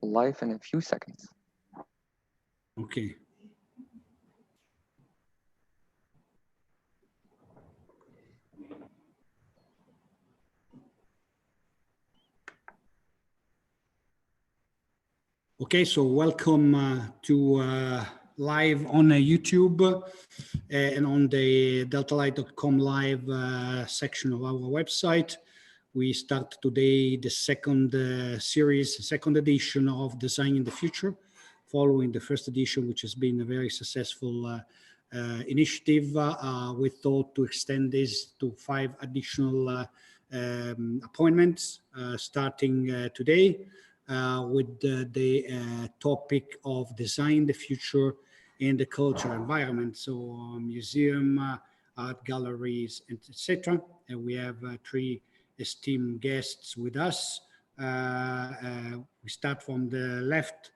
live in a few seconds. Okay. Okay, so welcome to live on YouTube and on the deltalight.com live section of our website. We start today the second series, second edition of Design in the Future, following the first edition, which has been a very successful initiative. We thought to extend this to 5 additional appointments starting today. With the topic of design the future in the cultural environment, so museum, art galleries, etc. And we have 3 esteemed guests with us. We start from the left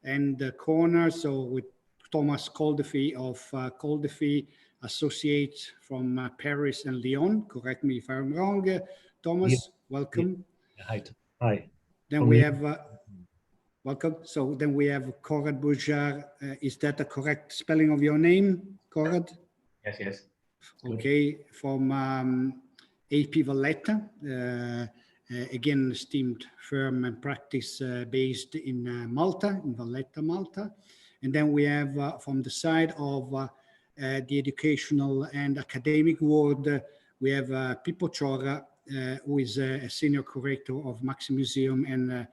and the corner, so with Thomas Coldefy of Coldefy Associates from Paris and Lyon. Correct me if I'm wrong, Thomas. Yeah. Welcome. Yeah. Hi. Then we have, welcome. So then we have Corrad Boujar. Is that a correct spelling of your name, Corrad? Yes. Okay, from AP Valletta, again, esteemed firm and practice based in Malta, in Valletta, Malta. And then we have from the side of the educational and academic world, we have Pippo Ciorra, who is a senior curator of Maxi Museum and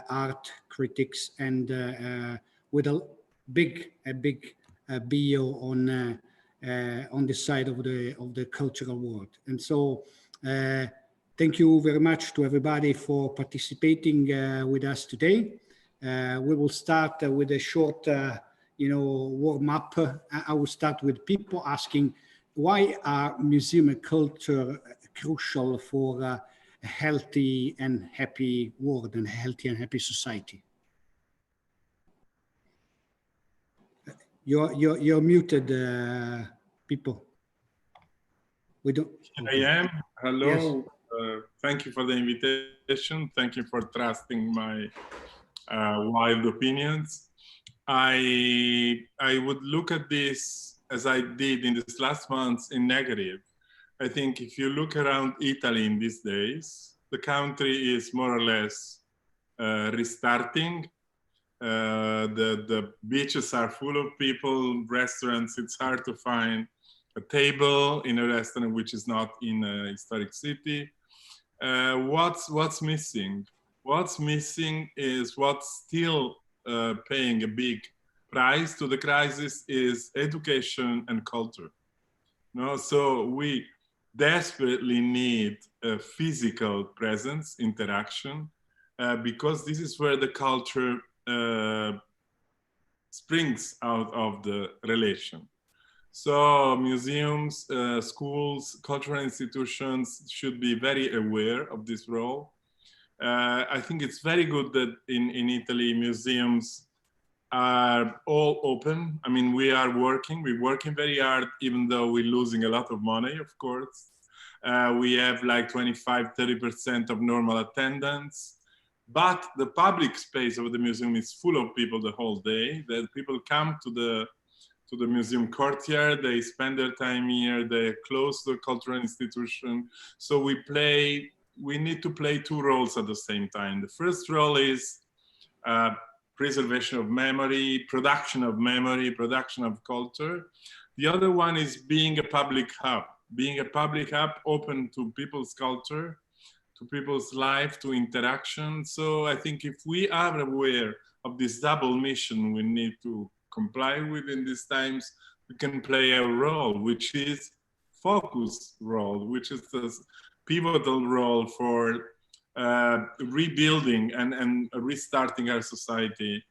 art critics, and with a big bio on the side of the cultural world. And so thank you very much to everybody for participating with us today. We will start with a short warm up. I will start with people asking, why are museum and culture crucial for a healthy and happy world and healthy and happy society? You're muted, people. We don't. Okay. I am. Hello. Yes. Thank you for the invitation. Thank you for trusting my wild opinions. I would look at this as I did in this last month in negative. I think if you look around Italy in these days, the country is more or less restarting. The beaches are full of people, restaurants, it's hard to find a table in a restaurant which is not in a historic city. What's missing? What's missing is what's still paying a big price to the crisis is education and culture. No, so we desperately need a physical presence, interaction, because this is where the culture springs out of the relation. So museums, schools, cultural institutions should be very aware of this role. I think it's very good that in Italy, museums are all open. I mean, we're working very hard, even though we're losing a lot of money, of course. We have like 25–30% of normal attendance. But the public space of the museum is full of people the whole day. The people come to the museum courtyard, they spend their time here, they're close to the cultural institution. So we need to play 2 roles at the same time. The first role is preservation of memory, production of culture. The other one is being a public hub open to people's culture, to people's life, to interaction. So I think if we are aware of this double mission we need to comply with in these times, we can play a role, which is focus role, which is the pivotal role for rebuilding and restarting our society.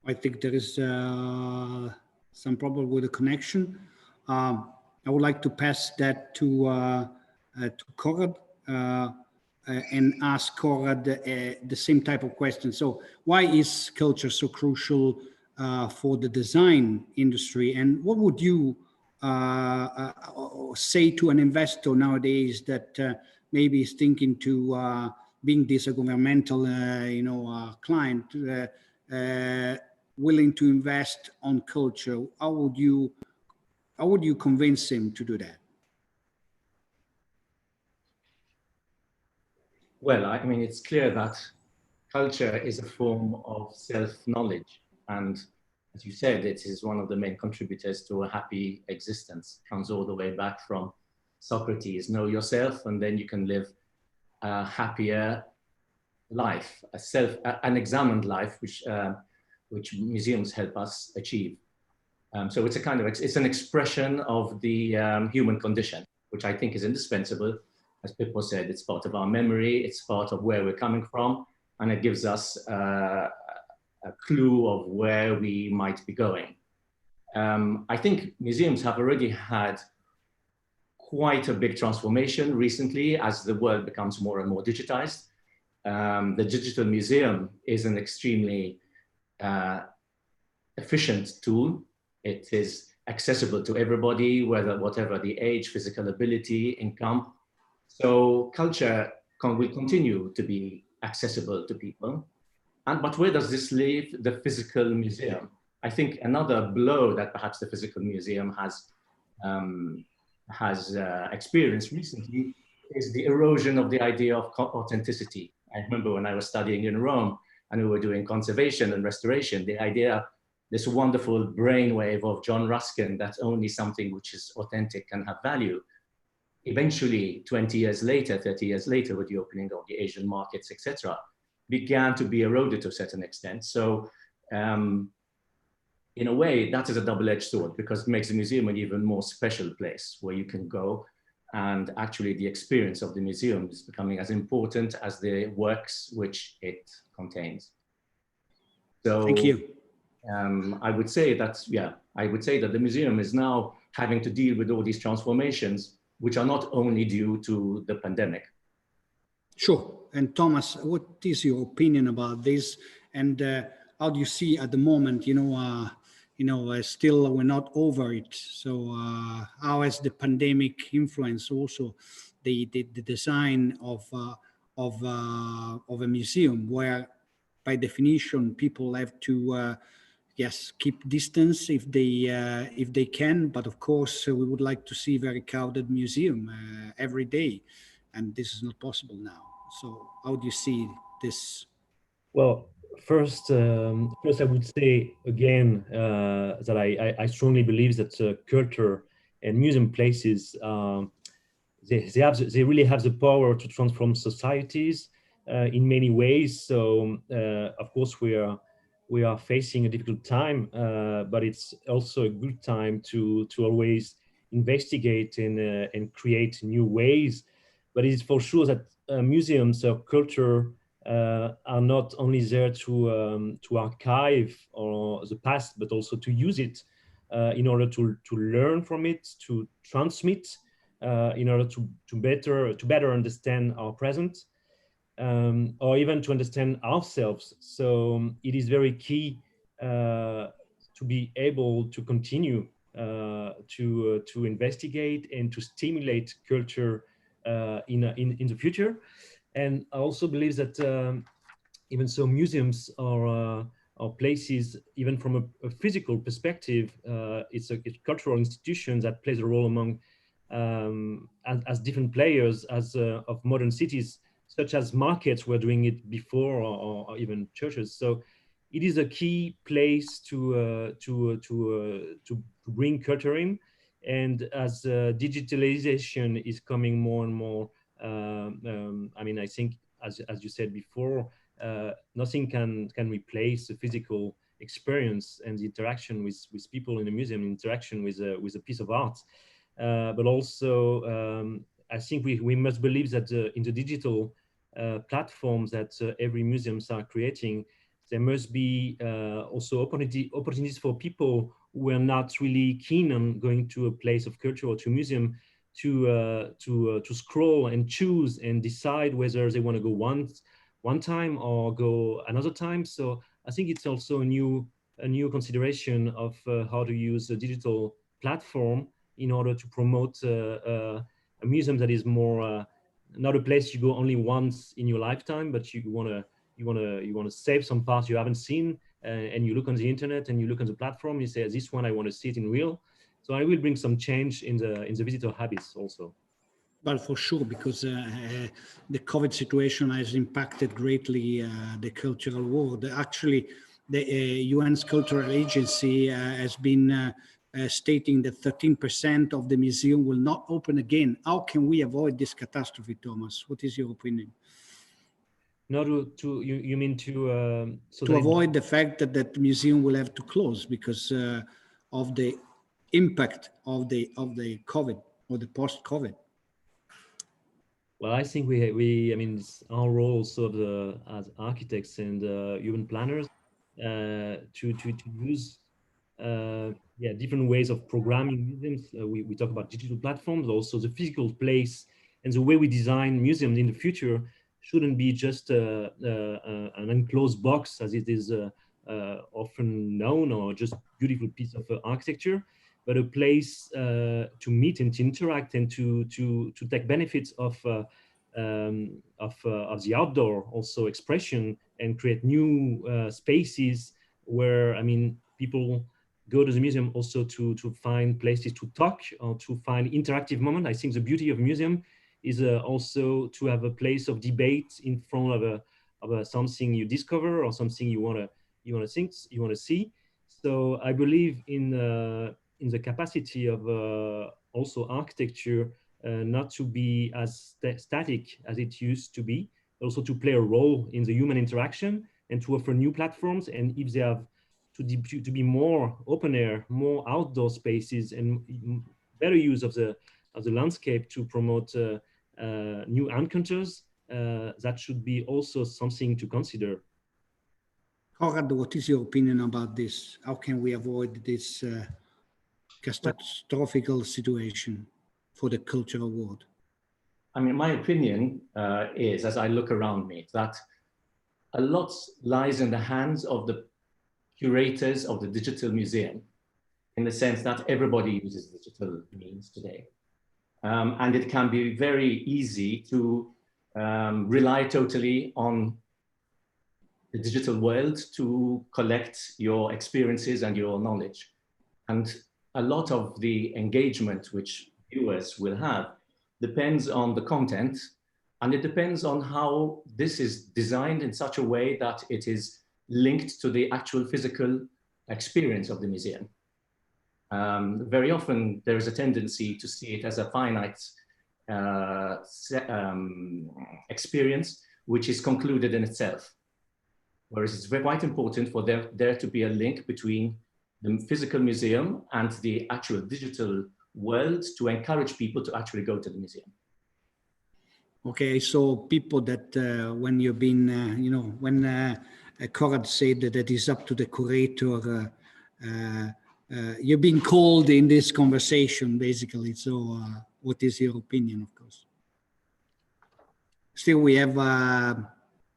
I think there is some problem with the connection. I would like to pass that to Corrad and ask Corrad the same type of question. So why is culture so crucial for the design industry? And what would you say to an investor nowadays that maybe is thinking to being this a governmental, client, willing to invest on culture, how would you convince him to do that? Well, I mean, it's clear that culture is a form of self-knowledge. And as you said, it is one of the main contributors to a happy existence. It comes all the way back from Socrates, know yourself, and then you can live a happier life, an examined life, which museums help us achieve. So it's it's an expression of the human condition, which I think is indispensable. As Pippo said, it's part of our memory, it's part of where we're coming from, and it gives us a clue of where we might be going. I think museums have already had quite a big transformation recently as the world becomes more and more digitized. The digital museum is an extremely efficient tool. It is accessible to everybody, whatever the age, physical ability, income. So culture will continue to be accessible to people. But where does this leave the physical museum? I think another blow that perhaps the physical museum has experienced recently is the erosion of the idea of authenticity. I remember when I was studying in Rome and we were doing conservation and restoration, the idea, this wonderful brainwave of John Ruskin, that only something which is authentic can have value. Eventually, 20 years later, 30 years later, with the opening of the Asian markets, etc., began to be eroded to a certain extent. So in a way, that is a double-edged sword because it makes the museum an even more special place where you can go, and actually the experience of the museum is becoming as important as the works which it contains. So thank you. I would say that the museum is now having to deal with all these transformations, which are not only due to the pandemic. Sure. And Thomas, what is your opinion about this? And how do you see at the moment, still we're not over it. So how has the pandemic influenced also the design of a museum where by definition people have to yes, keep distance if they can, but of course we would like to see very crowded museum every day, and this is not possible now. So how do you see this? Well, first I would say again that I strongly believe that culture and museum places they really have the power to transform societies in many ways. So of course we are facing a difficult time, but it's also a good time to always investigate and create new ways. But it's for sure that museums of culture are not only there to archive or the past, but also to use it in order to learn from it, to transmit, in order to better understand our present, or even to understand ourselves. So it is very key to be able to continue to investigate and to stimulate culture in the future. And I also believe that even so, museums are places, even from a physical perspective, it's a cultural institution that plays a role among as different players of modern cities, such as markets were doing it before, or even churches. So it is a key place to bring culture in. And as digitalization is coming more and more, I mean, I think as you said before, nothing can replace the physical experience and the interaction with people in a museum, interaction with a piece of art. But also, I think we must believe that in the digital platforms that every museums are creating, there must be also opportunities for people who are not really keen on going to a place of culture or to a museum to scroll and choose and decide whether they want to go one time or go another time. So I think it's also a new consideration of how to use a digital platform in order to promote a museum that is more not a place you go only once in your lifetime, but you wanna save some parts you haven't seen, and you look on the internet and you look on the platform. You say, this one I want to see it in real. So I will bring some change in the visitor habits also. Well, for sure, because the COVID situation has impacted greatly the cultural world. Actually, the UN's Cultural Agency has been stating that 13% of the museum will not open again. How can we avoid this catastrophe, Thomas? What is your opinion? No, you mean to so to avoid the fact that that museum will have to close because of the impact of the COVID or the post-COVID? Well, I think I mean, it's our role sort of as architects and urban planners to use yeah, different ways of programming museums. We talk about digital platforms, also the physical place, and the way we design museums in the future shouldn't be just an enclosed box as it is often known, or just beautiful piece of architecture, but a place to meet and to interact and to take benefits of the outdoor also expression, and create new spaces where, I mean, people go to the museum also to find places to talk or to find interactive moment. I think the beauty of museum is also to have a place of debate in front of something you discover or something you want to see. So I believe in the capacity of also architecture not to be as static as it used to be, also to play a role in the human interaction and to offer new platforms. And if they have to be more open air, more outdoor spaces, and better use of the landscape to promote new encounters, that should be also something to consider. Conrad, what is your opinion about this? How can we avoid this catastrophic situation for the cultural world? I mean, my opinion is, as I look around me, that a lot lies in the hands of the curators of the digital museum, in the sense that everybody uses digital means today. And it can be very easy to rely totally on the digital world to collect your experiences and your knowledge. And a lot of the engagement which viewers will have depends on the content, and it depends on how this is designed in such a way that it is linked to the actual physical experience of the museum. Very often there is a tendency to see it as a finite experience, which is concluded in itself. Whereas it's quite important for there to be a link between the physical museum and the actual digital world to encourage people to actually go to the museum. Okay, so people that when you've been, you know, when Conrad said that it is up to the curator, you're being called in this conversation, basically. So what is your opinion, of course? Still, we have,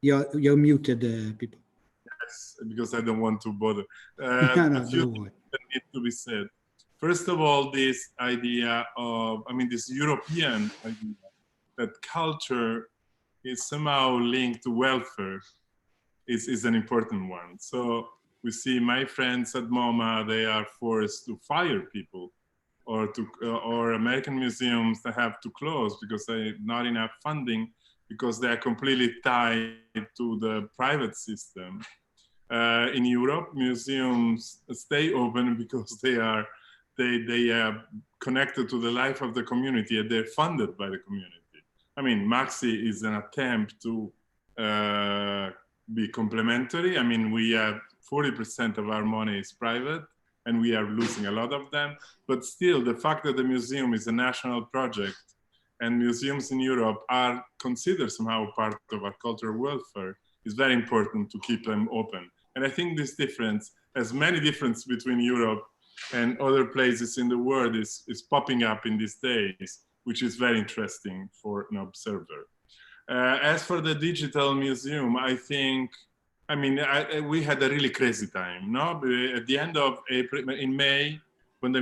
you're muted, people. Yes, because I don't want to bother. No, a few things that need to be said. First of all, this idea of, I mean, this European idea that culture is somehow linked to welfare is an important one. So we see my friends at MoMA, they are forced to fire people, or American museums that have to close because they not enough funding, because they are completely tied to the private system. In Europe, museums stay open because they are connected to the life of the community, and they're funded by the community. I mean, Maxi is an attempt to be complementary. I mean, we have 40% of our money is private, and we are losing a lot of them. But still, the fact that the museum is a national project, and museums in Europe are considered somehow part of our cultural welfare, is very important to keep them open. And I think this difference, as many differences between Europe and other places in the world, is popping up in these days, which is very interesting for an observer. As for the digital museum, I think, I mean, we had a really crazy time, no? At the end of April, in May, when the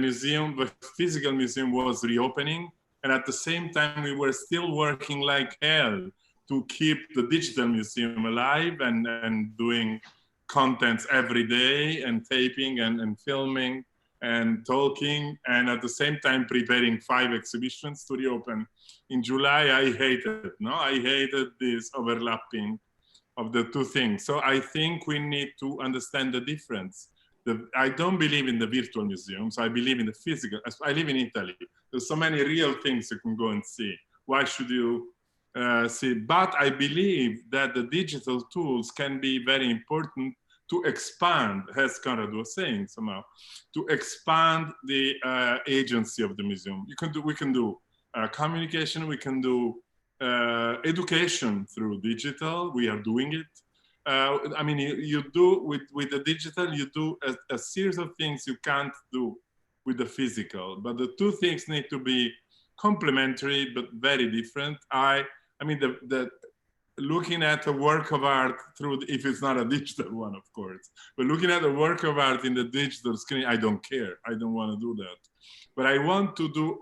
physical museum was reopening, And at the same time, we were still working like hell to keep the digital museum alive and doing contents every day and taping and filming and talking, and at the same time preparing 5 exhibitions to reopen. In July, I hated, no? I hated this overlapping of the two things. So I think we need to understand the difference. I don't believe in the virtual museums. I believe in the physical. I live in Italy. There's so many real things you can go and see. Why should you see? But I believe that the digital tools can be very important to expand, as Conrad was saying somehow, to expand the agency of the museum. We can do communication, we can do education through digital. We are doing it. I mean, you do with the digital, you do a series of things you can't do with the physical, but the two things need to be complementary but very different. I mean, looking at a work of art through, if it's not a digital one, of course, but looking at a work of art in the digital screen, I don't care. I don't want to do that. But I want to do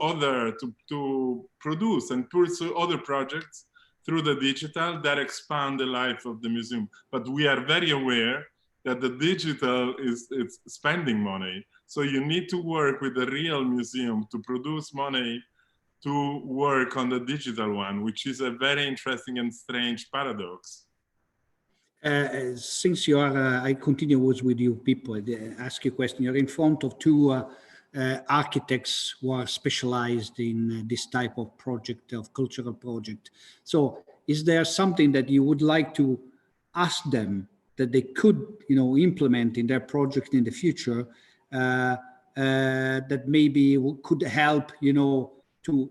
to produce and pursue other projects through the digital that expand the life of the museum. But we are very aware that the digital it's spending money. So you need to work with the real museum to produce money to work on the digital one, which is a very interesting and strange paradox. Since you are, I continue with you people, ask you a question. You're in front of two architects who are specialized in this type of project, of cultural project. So is there something that you would like to ask them that they could, implement in their project in the future that maybe could help, to,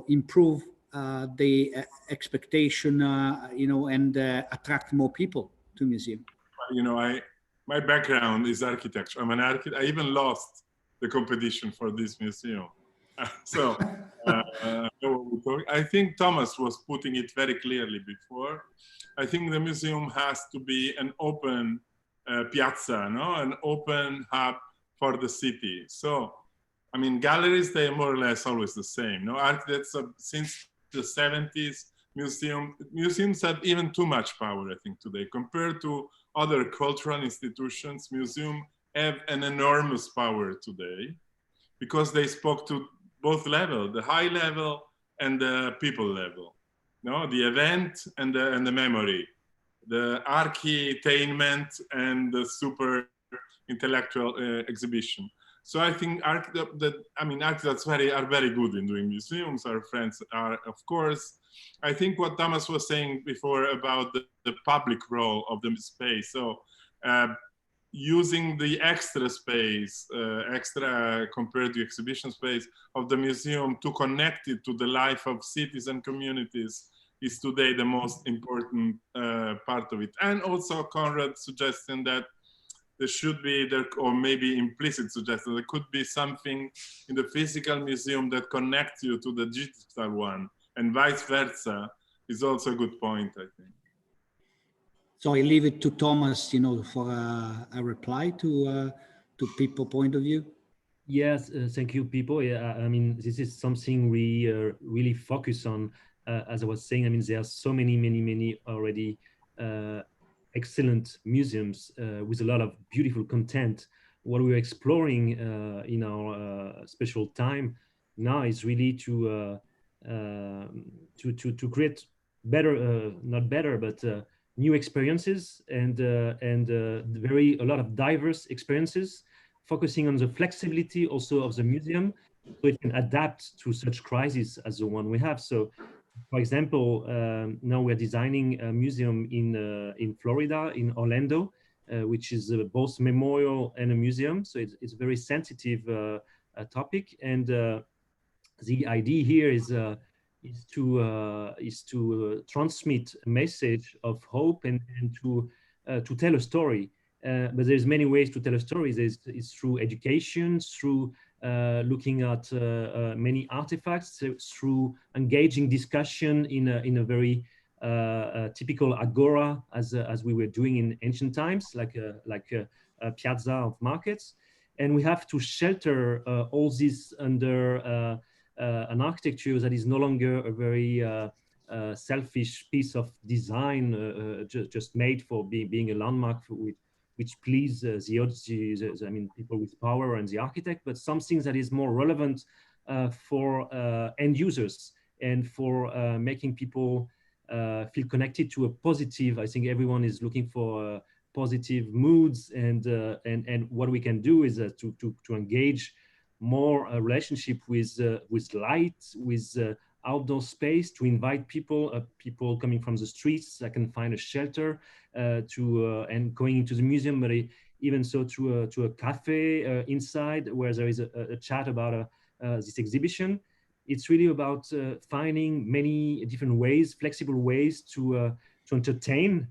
improve the expectation, and attract more people to museum? My background is architecture. I'm an architect. I even lost the competition for this museum. So I think Thomas was putting it very clearly before. I think the museum has to be an open piazza, no? An open hub for the city. So, I mean, galleries, they are more or less always the same. No, architects since the 70s, museums have even too much power, I think, today. Compared to other cultural institutions, museums have an enormous power today because they spoke to both levels, the high level and the people level. No, the event and the memory, the architainment and the super intellectual exhibition. So I think architects are very good in doing museums. Our friends are, of course. I think what Thomas was saying before about the public role of the space. So using the extra space, extra compared to exhibition space of the museum to connect it to the life of cities and communities is today the most important part of it. And also Conrad suggesting that there should be, or maybe implicit suggestion, there could be something in the physical museum that connects you to the digital one, and vice versa, is also a good point, I think. So I leave it to Thomas, for a reply to people's point of view. Yes, thank you, people. Yeah, I mean, this is something we really focus on. As I was saying, I mean, there are so many already excellent museums with a lot of beautiful content. What we're exploring in our special time now is really to create better, not better, but new experiences and a lot of diverse experiences, focusing on the flexibility also of the museum, so it can adapt to such crises as the one we have. So, for example, now we're designing a museum in Florida, in Orlando, which is both memorial and a museum. So it's a very sensitive topic, and the idea here is to transmit a message of hope and to tell a story. But there's many ways to tell a story. It's through education, through looking at many artifacts, through engaging discussion in a very typical agora, as we were doing in ancient times, like a piazza of markets. And we have to shelter all this under an architecture that is no longer a very selfish piece of design just made for being a landmark which please I mean, people with power and the architect, but something that is more relevant for end users and for making people feel connected to a positive. I think everyone is looking for positive moods, and what we can do is to engage more relationship with light, with outdoor space, to invite people people coming from the streets that can find a shelter and going into the museum, but even so to a cafe inside where there is a chat about this exhibition. It's really about finding many different ways, flexible ways to entertain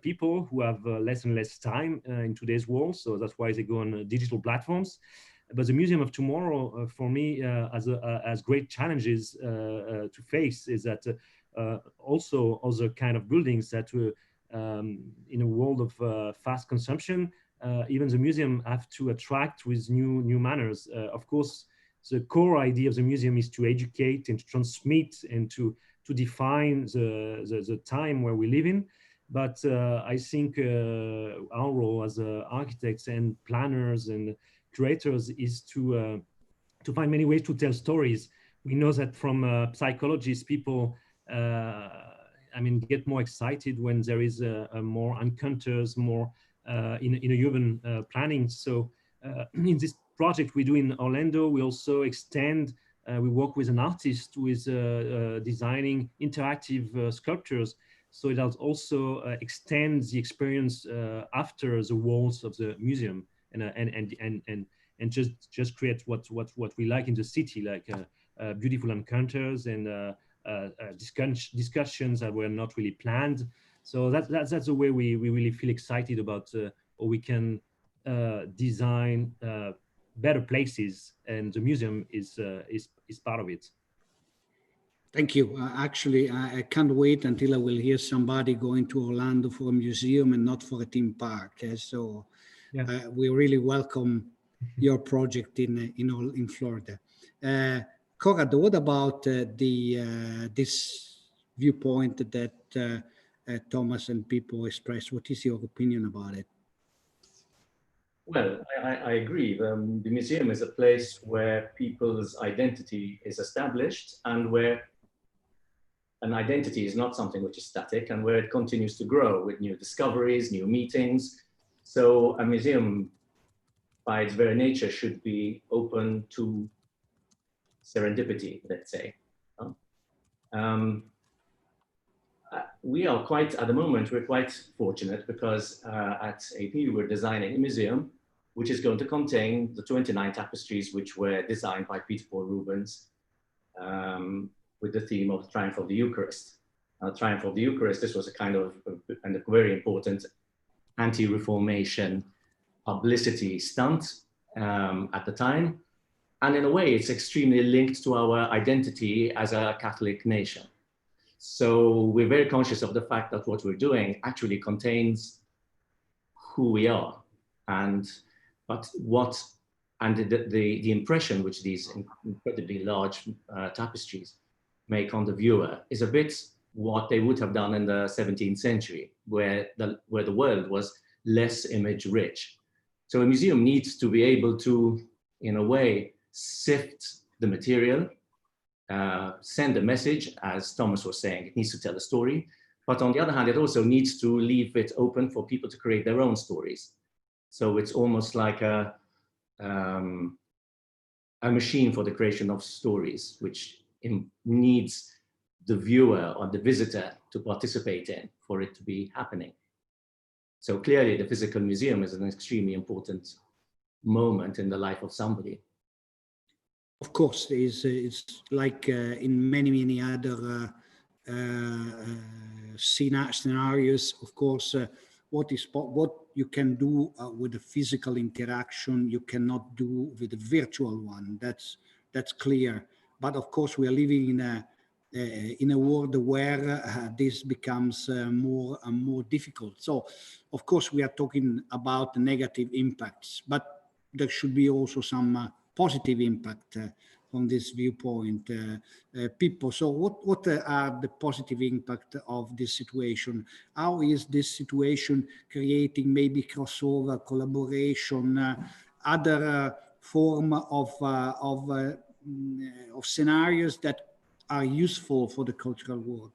people who have less and less time in today's world. So that's why they go on digital platforms. But the Museum of Tomorrow, for me, has great challenges to face. Is that also other kind of buildings that, in a world of fast consumption, even the museum have to attract with new manners. Of course, the core idea of the museum is to educate and to transmit and to define the time where we live in. But I think our role as architects and planners and curators is to find many ways to tell stories. We know that from psychologists, people, I mean, get more excited when there is a more encounters, more in a urban planning. So in this project we do in Orlando, we also extend. We work with an artist who is designing interactive sculptures. So it also extends the experience after the walls of the museum, and just create what we like in the city, like beautiful encounters and discussions that were not really planned. So that's the way we really feel excited about, or we can design better places, and the museum is part of it. Thank you. Actually, I can't wait until I will hear somebody going to Orlando for a museum and not for a theme park. So yeah. We really welcome your project in Florida. Corrado, what about this viewpoint that Thomas and people expressed? What is your opinion about it? Well, I agree. The museum is a place where people's identity is established, and where an identity is not something which is static, and where it continues to grow with new discoveries, new meetings. So a museum, by its very nature, should be open to serendipity, let's say. We are quite, at the moment, we're quite fortunate because at AP we're designing a museum which is going to contain the 29 tapestries which were designed by Peter Paul Rubens with the theme of the Triumph of the Eucharist. Triumph of the Eucharist, this was a kind of a very important anti-Reformation publicity stunt at the time. And in a way, it's extremely linked to our identity as a Catholic nation. So we're very conscious of the fact that what we're doing actually contains who we are, and the impression which these incredibly large tapestries make on the viewer is a bit what they would have done in the 17th century, where the world was less image rich. So a museum needs to be able to, in a way, sift the material, send a message, as Thomas was saying, it needs to tell a story. But on the other hand, it also needs to leave it open for people to create their own stories. So it's almost like a machine for the creation of stories, which needs the viewer or the visitor to participate in for it to be happening. So clearly the physical museum is an extremely important moment in the life of somebody. Of course, it's like in many other scenarios. Of course, what you can do with the physical interaction, you cannot do with the virtual one. That's clear. But of course, we are living in a world where this becomes more and more difficult. So, of course, we are talking about the negative impacts, but there should be also some positive impact. from this viewpoint, people. So what are the positive impact of this situation? How is this situation creating maybe crossover, collaboration, other form of scenarios that are useful for the cultural world?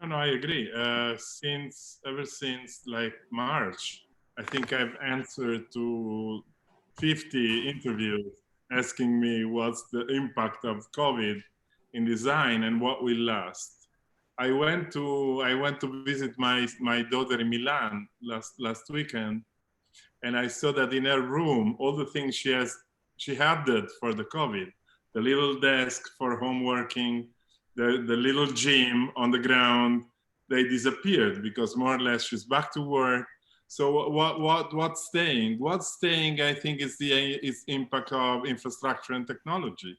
No, I agree. Ever since like March, I think I've answered to 50 interviews asking me what's the impact of COVID in design and what will last. I went to visit my daughter in Milan last weekend, and I saw that in her room all the things she had for the COVID, the little desk for homeworking, the little gym on the ground, they disappeared because more or less she's back to work. So what's staying? What's staying, I think, is the impact of infrastructure and technology.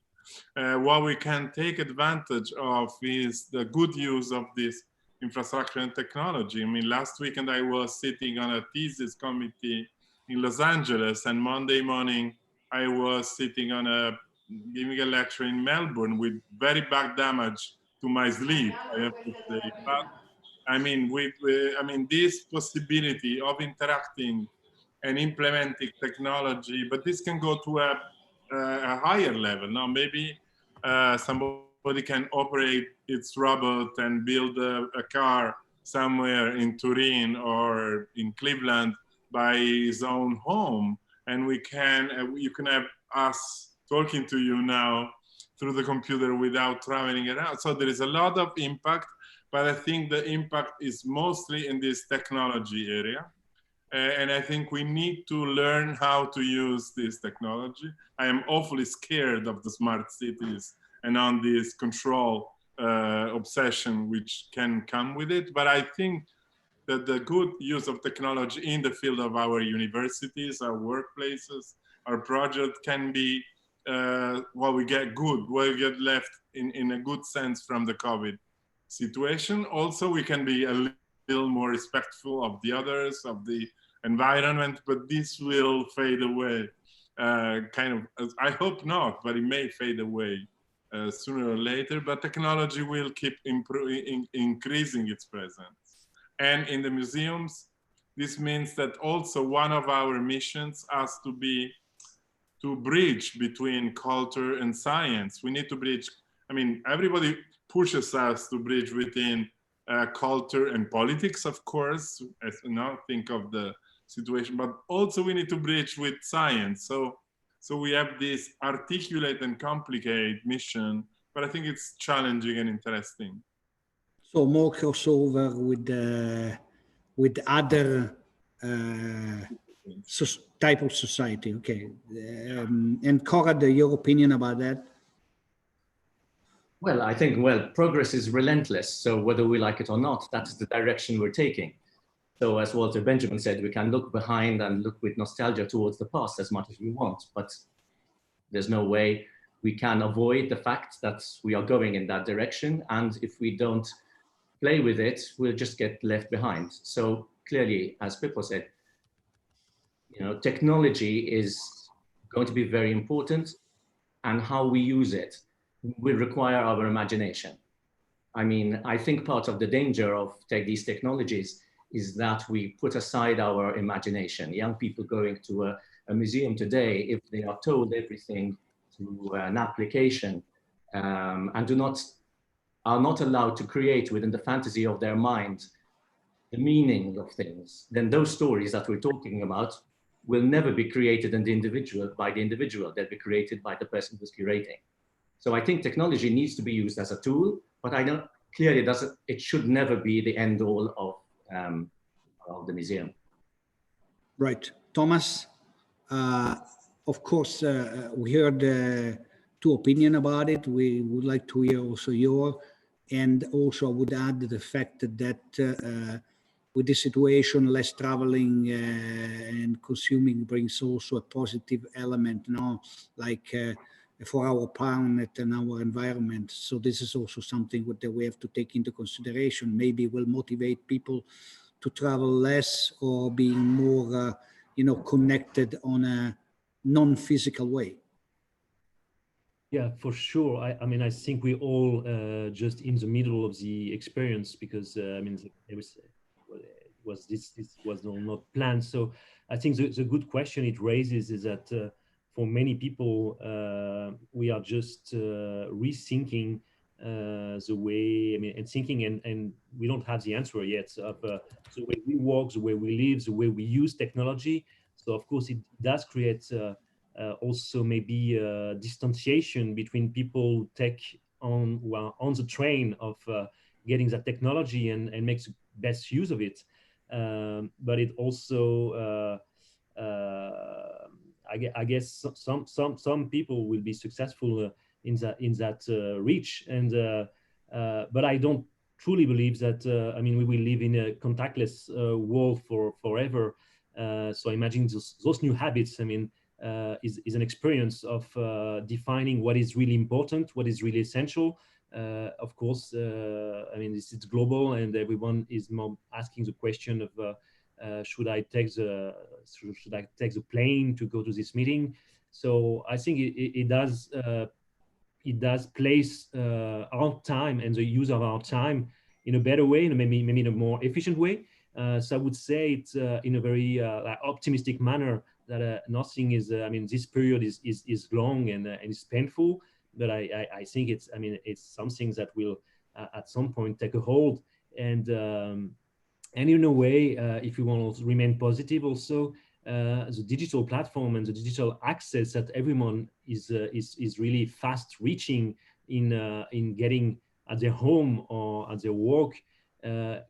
What we can take advantage of is the good use of this infrastructure and technology. I mean, last weekend I was sitting on a thesis committee in Los Angeles, and Monday morning I was sitting on giving a lecture in Melbourne with very bad damage to my sleep, I have to say. But I mean, this possibility of interacting and implementing technology, but this can go to a higher level. Now, maybe somebody can operate its robot and build a car somewhere in Turin or in Cleveland by his own home, and you can have us talking to you now through the computer without traveling around. So there is a lot of impact, but I think the impact is mostly in this technology area. And I think we need to learn how to use this technology. I am awfully scared of the smart cities and on this control obsession which can come with it. But I think that the good use of technology in the field of our universities, our workplaces, our project can be what we get left in a good sense from the COVID situation. Also, we can be a little more respectful of the others, of the environment, but this will fade away. I hope not, but it may fade away sooner or later. But technology will keep increasing its presence. And in the museums, this means that also one of our missions has to be to bridge between culture and science. We need to bridge, I mean, everybody pushes us to bridge within culture and politics, of course, as you know, think of the situation, but also we need to bridge with science. So we have this articulate and complicated mission, but I think it's challenging and interesting. So more crossover with other type of society. Okay. And Conrad, your opinion about that? Well, I think, progress is relentless. So whether we like it or not, that's the direction we're taking. So as Walter Benjamin said, we can look behind and look with nostalgia towards the past as much as we want, but there's no way we can avoid the fact that we are going in that direction. And if we don't play with it, we'll just get left behind. So clearly, as Pippo said, technology is going to be very important, and how we use it will require our imagination. I mean, I think part of the danger of these technologies is that we put aside our imagination. Young people going to a museum today, if they are told everything through an application and are not allowed to create within the fantasy of their mind the meaning of things, then those stories that we're talking about will never be created by the individual. They'll be created by the person who's curating. So I think technology needs to be used as a tool, but it should never be the end all of the museum. Right. Thomas, of course, we heard two opinions about it. We would like to hear also your, and also I would add the fact that with this situation, less traveling and consuming brings also a positive element, like for our planet and our environment. So this is also something that we have to take into consideration. Maybe will motivate people to travel less or being more, connected on a non-physical way. Yeah, for sure. I mean, I think we all just in the middle of the experience because I mean, it was this was not planned. So I think the good question it raises is that for many people we are just rethinking the way, I mean, and thinking, and we don't have the answer yet of the way we work, the way we live, the way we use technology. So of course it does create also maybe distanciation between people who take on, well, on the train of getting that technology and makes best use of it. But it also I guess some people will be successful in that reach, and but I don't truly believe that. I mean, we will live in a contactless world for forever. So I imagine those new habits, I mean, is an experience of defining what is really important, what is really essential. Of course, I mean, it's global, and everyone is more asking the question of should I take the plane to go to this meeting? So I think it does place our time and the use of our time in a better way, and maybe in a more efficient way. So I would say it's in a very like optimistic manner that nothing is. I mean, this period is long and it's painful, but I think it's. I mean, it's something that will at some point take a hold, and in a way, if you want to remain positive, also the digital platform and the digital access that everyone is really fast reaching in getting at their home or at their work